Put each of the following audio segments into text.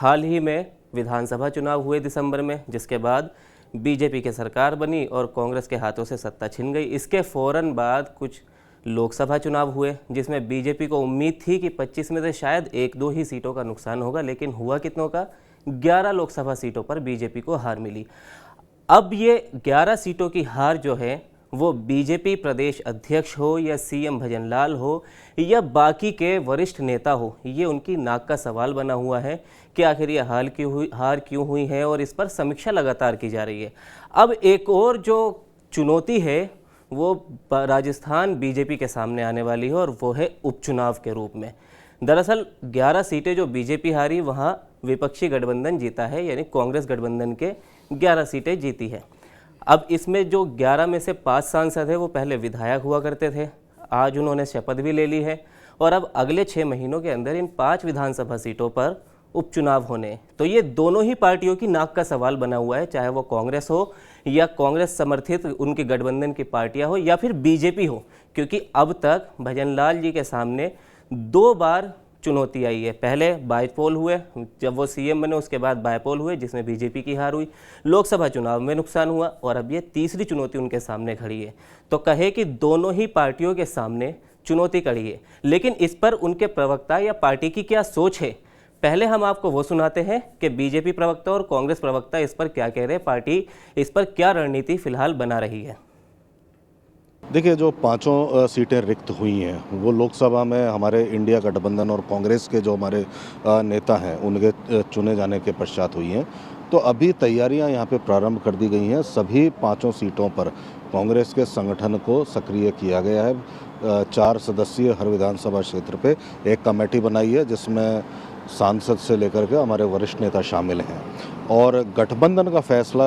हाल ही में विधानसभा चुनाव हुए दिसंबर में, जिसके बाद बीजेपी की सरकार बनी और कांग्रेस के हाथों से सत्ता छिन गई। इसके फ़ौरन बाद कुछ लोकसभा चुनाव हुए जिसमें बीजेपी को उम्मीद थी कि 25 में से शायद 1-2 ही सीटों का नुकसान होगा, लेकिन हुआ कितनों का? 11 लोकसभा सीटों पर बीजेपी को हार मिली। अब ये 11 सीटों की हार जो है वो बीजेपी प्रदेश अध्यक्ष हो या सीएम भजनलाल हो या बाकी के वरिष्ठ नेता हो, ये उनकी नाक का सवाल बना हुआ है कि आखिर ये हार क्यों हुई है, और इस पर समीक्षा लगातार की जा रही है। अब एक और जो चुनौती है वो राजस्थान बीजेपी के सामने आने वाली है, और वो है उपचुनाव के रूप में। दरअसल 11 सीटें जो बीजेपी हारी, वहाँ विपक्षी गठबंधन जीता है, यानी कांग्रेस गठबंधन के 11 सीटें जीती है। अब इसमें जो 11 में से 5 सांसद हैं वो पहले विधायक हुआ करते थे, आज उन्होंने शपथ भी ले ली है, और अब अगले 6 महीनों के अंदर इन 5 विधानसभा सीटों पर उपचुनाव होने। तो ये दोनों ही पार्टियों की नाक का सवाल बना हुआ है, चाहे वो कांग्रेस हो या कांग्रेस समर्थित उनकी गठबंधन की पार्टियां हो या फिर बीजेपी हो, क्योंकि अब तक भजनलाल जी के सामने 2 बार चुनौती आई है। पहले बाईपोल हुए, जब वो सीएम बने उसके बाद बाईपोल हुए जिसमें बीजेपी की हार हुई, लोकसभा चुनाव में नुकसान हुआ, और अब ये तीसरी चुनौती उनके सामने खड़ी है। तो कहे कि दोनों ही पार्टियों के सामने चुनौती खड़ी है, लेकिन इस पर उनके प्रवक्ता या पार्टी की क्या सोच है, पहले हम आपको वो सुनाते हैं कि बीजेपी प्रवक्ता और कांग्रेस प्रवक्ता इस पर क्या कह रहे हैं, पार्टी इस पर क्या रणनीति फिलहाल बना रही है। देखिए, जो 5 सीटें रिक्त हुई हैं वो लोकसभा में हमारे इंडिया गठबंधन और कांग्रेस के जो हमारे नेता हैं उनके चुने जाने के पश्चात हुई हैं। तो अभी तैयारियां यहाँ पे प्रारंभ कर दी गई हैं। सभी 5 सीटों पर कांग्रेस के संगठन को सक्रिय किया गया है। 4 सदस्यीय हर विधानसभा क्षेत्र पे एक कमेटी बनाई है जिसमें सांसद से लेकर के हमारे वरिष्ठ नेता शामिल हैं, और गठबंधन का फैसला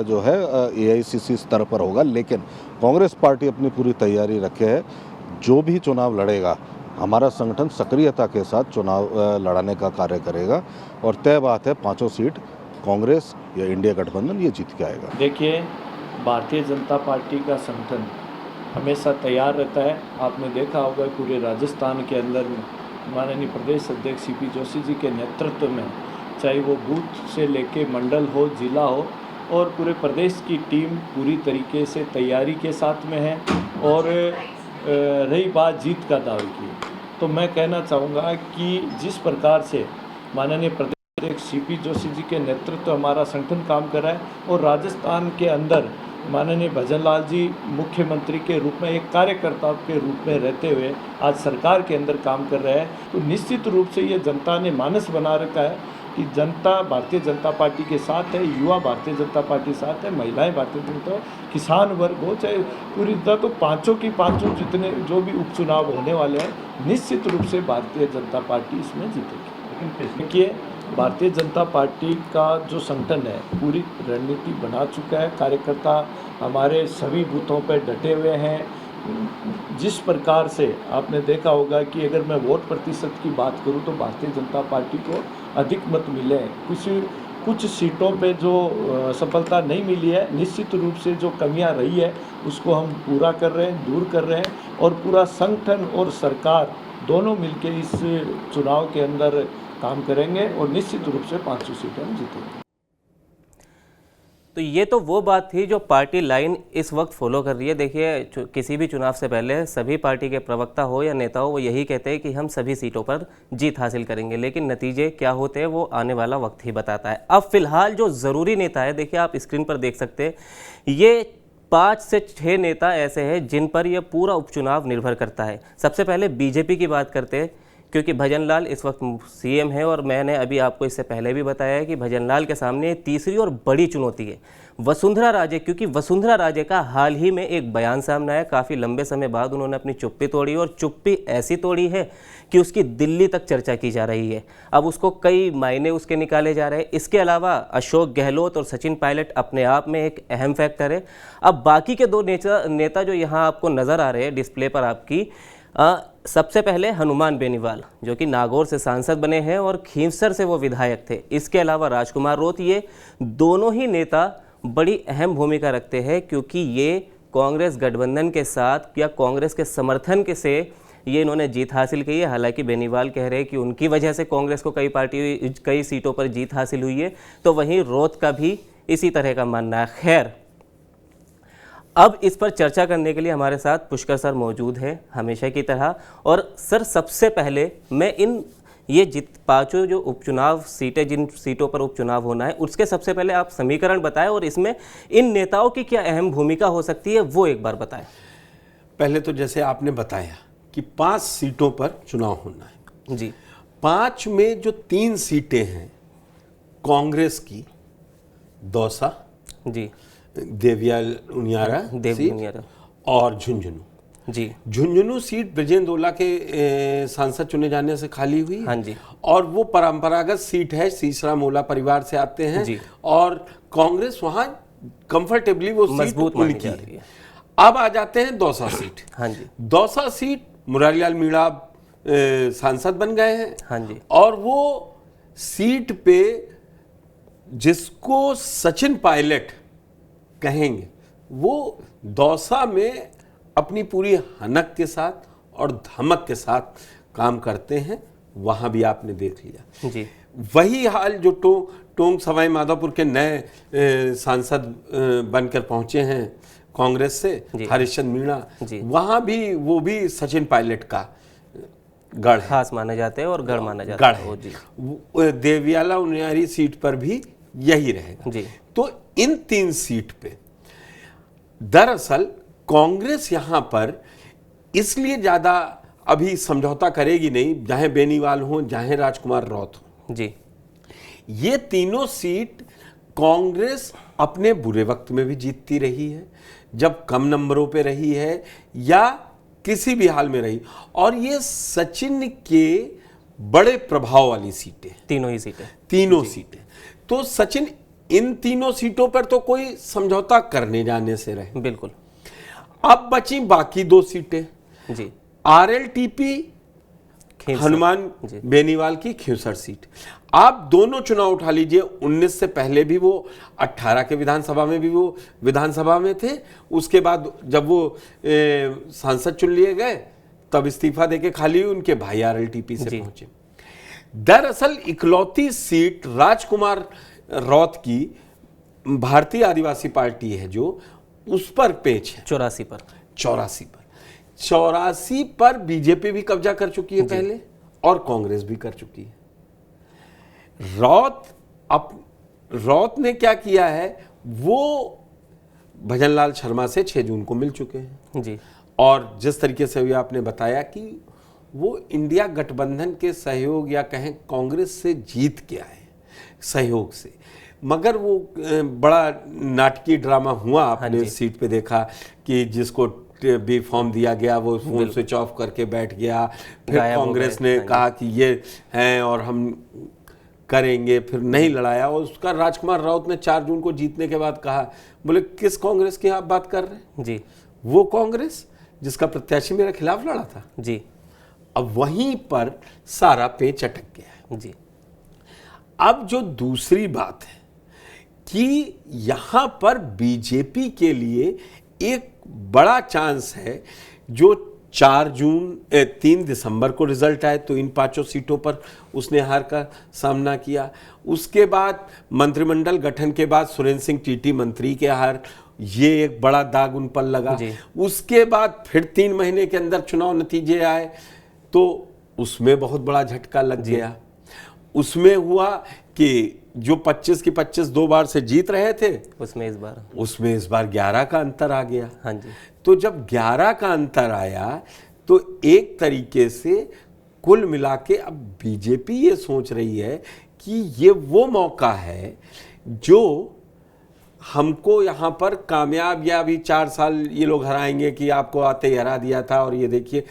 जो है एआईसीसी स्तर पर होगा, लेकिन कांग्रेस पार्टी अपनी पूरी तैयारी रखे है। जो भी चुनाव लड़ेगा हमारा संगठन सक्रियता के साथ चुनाव लड़ाने का कार्य करेगा, और तय बात है 5 सीट कांग्रेस या इंडिया गठबंधन ये जीत के आएगा। देखिए, भारतीय जनता पार्टी का संगठन हमेशा तैयार रहता है। आपने देखा होगा पूरे राजस्थान के अंदर माननीय प्रदेश अध्यक्ष सीपी जोशी जी के नेतृत्व में, चाहे वो बूथ से लेके मंडल हो, जिला हो, और पूरे प्रदेश की टीम पूरी तरीके से तैयारी के साथ में है। और रही बात जीत का दावे की, तो मैं कहना चाहूँगा कि जिस प्रकार से माननीय प्रदेश अध्यक्ष सीपी जोशी जी के नेतृत्व हमारा संगठन काम कर रहा है, और राजस्थान के अंदर माननीय भजनलाल जी मुख्यमंत्री के रूप में एक कार्यकर्ता के रूप में रहते हुए आज सरकार के अंदर काम कर रहे हैं, तो निश्चित रूप से ये जनता ने मानस बना रखा है कि जनता भारतीय जनता पार्टी के साथ है, युवा भारतीय जनता पार्टी साथ है, महिलाएं भारतीय जनता, किसान वर्ग हो, चाहे पूरी तरह, तो 5 की 5 जितने जो भी उपचुनाव होने वाले हैं निश्चित रूप से भारतीय जनता पार्टी इसमें जीतेगी। लेकिन देखिए, भारतीय जनता पार्टी का जो संगठन है पूरी रणनीति बना चुका है, कार्यकर्ता हमारे सभी बूथों पर डटे हुए हैं। जिस प्रकार से आपने देखा होगा कि अगर मैं वोट प्रतिशत की बात करूं तो भारतीय जनता पार्टी को अधिक मत मिले, कुछ सीटों पे जो सफलता नहीं मिली है, निश्चित रूप से जो कमियां रही है उसको हम पूरा कर रहे हैं, दूर कर रहे हैं, और पूरा संगठन और सरकार दोनों मिलकर इस चुनाव के अंदर काम करेंगे, और निश्चित रूप से 5 सीटें हम जीतेंगे। तो ये तो वो बात थी जो पार्टी लाइन इस वक्त फॉलो कर रही है। देखिए, किसी भी चुनाव से पहले सभी पार्टी के प्रवक्ता हो या नेता हो वो यही कहते हैं कि हम सभी सीटों पर जीत हासिल करेंगे, लेकिन नतीजे क्या होते हैं वो आने वाला वक्त ही बताता है। अब फिलहाल जो ज़रूरी नेता है, देखिए आप स्क्रीन पर देख सकते हैं, ये 5 से 6 नेता ऐसे हैं जिन पर यह पूरा उपचुनाव निर्भर करता है। सबसे पहले बीजेपी की बात करते हैं, क्योंकि भजनलाल इस वक्त सीएम है, और मैंने अभी आपको इससे पहले भी बताया है कि भजनलाल के सामने तीसरी और बड़ी चुनौती है वसुंधरा राजे, क्योंकि वसुंधरा राजे का हाल ही में एक बयान सामने आया। काफ़ी लंबे समय बाद उन्होंने अपनी चुप्पी तोड़ी, और चुप्पी ऐसी तोड़ी है कि उसकी दिल्ली तक चर्चा की जा रही है। अब उसको कई मायने उसके निकाले जा रहे हैं। इसके अलावा अशोक गहलोत और सचिन पायलट अपने आप में एक अहम फैक्टर है। अब बाकी के 2 नेता जो यहाँ आपको नज़र आ रहे हैं डिस्प्ले पर आपकी, सबसे पहले हनुमान बेनीवाल जो कि नागौर से सांसद बने हैं और खींवसर से वो विधायक थे। इसके अलावा राजकुमार रोत, ये दोनों ही नेता बड़ी अहम भूमिका रखते हैं, क्योंकि ये कांग्रेस गठबंधन के साथ या कांग्रेस के समर्थन के से ये इन्होंने जीत हासिल की है। हालांकि बेनीवाल कह रहे हैं कि उनकी वजह से कांग्रेस को कई सीटों पर जीत हासिल हुई है, तो वहीं रोत का भी इसी तरह का मानना है। खैर, अब इस पर चर्चा करने के लिए हमारे साथ पुष्कर सर मौजूद हैं हमेशा की तरह। और सर, सबसे पहले मैं ये पांचों जो उपचुनाव सीटें, जिन सीटों पर उपचुनाव होना है, उसके सबसे पहले आप समीकरण बताएं और इसमें इन नेताओं की क्या अहम भूमिका हो सकती है वो एक बार बताएं। पहले तो जैसे आपने बताया कि 5 सीटों पर चुनाव होना है जी। 5 में जो 3 सीटें हैं कांग्रेस की, दौसा जी, देवियाल देवनियारा और झुंझुनू। जी। झुंझुनू सीट ब्रजेंद्र ओला के सांसद चुने जाने से खाली हुई। हाँ जी। और वो परंपरागत सीट है, सीसराम ओला परिवार से आते हैं जी। और कांग्रेस वहां कंफर्टेबली वो सीट मजबूत मानी उनकी जा रही है। अब आ जाते हैं दौसा सीट। हाँ जी। दौसा सीट मुरारीलाल मीणा सांसद बन गए हैं। हाँ जी। और वो सीट पे जिसको सचिन पायलट कहेंगे, वो दौसा में अपनी पूरी हनक के साथ और धमक के साथ काम करते हैं। वहां भी आपने देख लिया। जी। वही हाल जो टोंक सवाई माधोपुर के नए सांसद बनकर पहुंचे हैं कांग्रेस से, हरिश्चंद्र मीणा, वहां भी वो भी सचिन पायलट का गढ़ है, खास माने जाते हैं और गढ़ माना जाता है। गढ़ है। देवियाला उनियारी सीट पर भी यही रहेगा। जी। तो इन 3 सीट पे दरअसल कांग्रेस यहां पर इसलिए ज्यादा अभी समझौता करेगी नहीं, चाहे बेनीवाल हो, चाहे राजकुमार रौत हो। जी। ये तीनों सीट कांग्रेस अपने बुरे वक्त में भी जीतती रही है, जब कम नंबरों पे रही है या किसी भी हाल में रही। और ये सचिन के बड़े प्रभाव वाली सीटें, तीनों सीटें। तो सचिन इन तीनों सीटों पर तो कोई समझौता करने जाने से रहे। बिल्कुल। अब बची बाकी 2 सीटें। जी। आरएलटीपी हनुमान बेनीवाल की खिंसर सीट। आप दोनों चुनाव उठा लीजिए, 19 से पहले भी वो 18 के विधानसभा में भी वो विधानसभा में थे। उसके बाद जब वो सांसद चुन लिए गए तब इस्तीफा देके खाली हुई, उनके भाई आरएलटीपी से पहुंचे। दरअसल इकलौती सीट राजकुमार रौत की भारतीय आदिवासी पार्टी है जो उस पर पेच है 84 पर बीजेपी भी कब्जा कर चुकी है पहले, और कांग्रेस भी कर चुकी है। रौत ने क्या किया है, वो भजनलाल शर्मा से 6 जून को मिल चुके हैं। जी। और जिस तरीके से आपने बताया कि वो इंडिया गठबंधन के सहयोग या कहें कांग्रेस से जीत के आए सहयोग से, मगर वो बड़ा नाटकीय ड्रामा हुआ। आपने सीट पे देखा कि जिसको भी फॉर्म दिया गया वो फोन स्विच ऑफ करके बैठ गया। फिर कांग्रेस ने कहा कि ये हैं और हम करेंगे, फिर नहीं लड़ाया। और उसका राजकुमार राउत ने 4 जून को जीतने के बाद कहा, बोले किस कांग्रेस की आप बात कर रहे हैं? जी। वो कांग्रेस जिसका प्रत्याशी मेरे खिलाफ लड़ा था। जी। अब वहीं पर सारा पेच अटक गया है। जी। अब जो दूसरी बात है कि यहां पर बीजेपी के लिए एक बड़ा चांस है, जो 3 दिसंबर को रिजल्ट आए तो इन 5 सीटों पर उसने हार का सामना किया। उसके बाद मंत्रिमंडल गठन के बाद सुरेंद्र सिंह टीटी मंत्री के हार, ये एक बड़ा दाग उन पर लगा। उसके बाद फिर 3 महीने के अंदर चुनाव नतीजे आए तो उसमें बहुत बड़ा झटका लग गया। उसमें हुआ कि जो 25 की 25 2 बार से जीत रहे थे, उसमें इस बार 11 का अंतर आ गया। हाँ जी। तो जब 11 का अंतर आया तो एक तरीके से कुल मिला के अब बीजेपी ये सोच रही है कि ये वो मौका है जो हमको यहाँ पर कामयाब, या अभी 4 साल ये लोग हराएंगे कि आपको आते ही हरा दिया था और ये देखिए,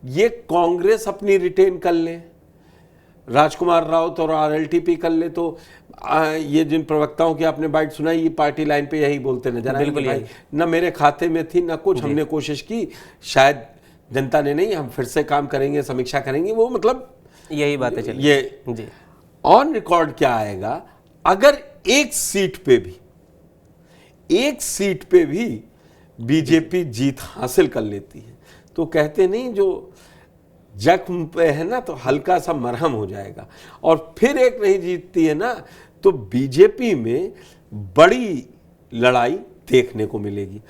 ये कांग्रेस अपनी रिटेन कर ले, राजकुमार राउत और आरएलटीपी कर ले, तो ये जिन प्रवक्ताओं की आपने बाइट सुनाई, ये पार्टी लाइन पे यही बोलते नजर आए, भाई ना मेरे खाते में थी ना कुछ, हमने कोशिश की, शायद जनता ने नहीं, हम फिर से काम करेंगे, समीक्षा करेंगे। वो मतलब यही बातें चली। ये जी। ऑन रिकॉर्ड क्या आएगा, अगर एक सीट पे भी बीजेपी जीत हासिल कर लेती है तो कहते नहीं, जो जख्म पे है ना तो हल्का सा मरहम हो जाएगा। और फिर एक नहीं जीतती है ना तो बीजेपी में बड़ी लड़ाई देखने को मिलेगी।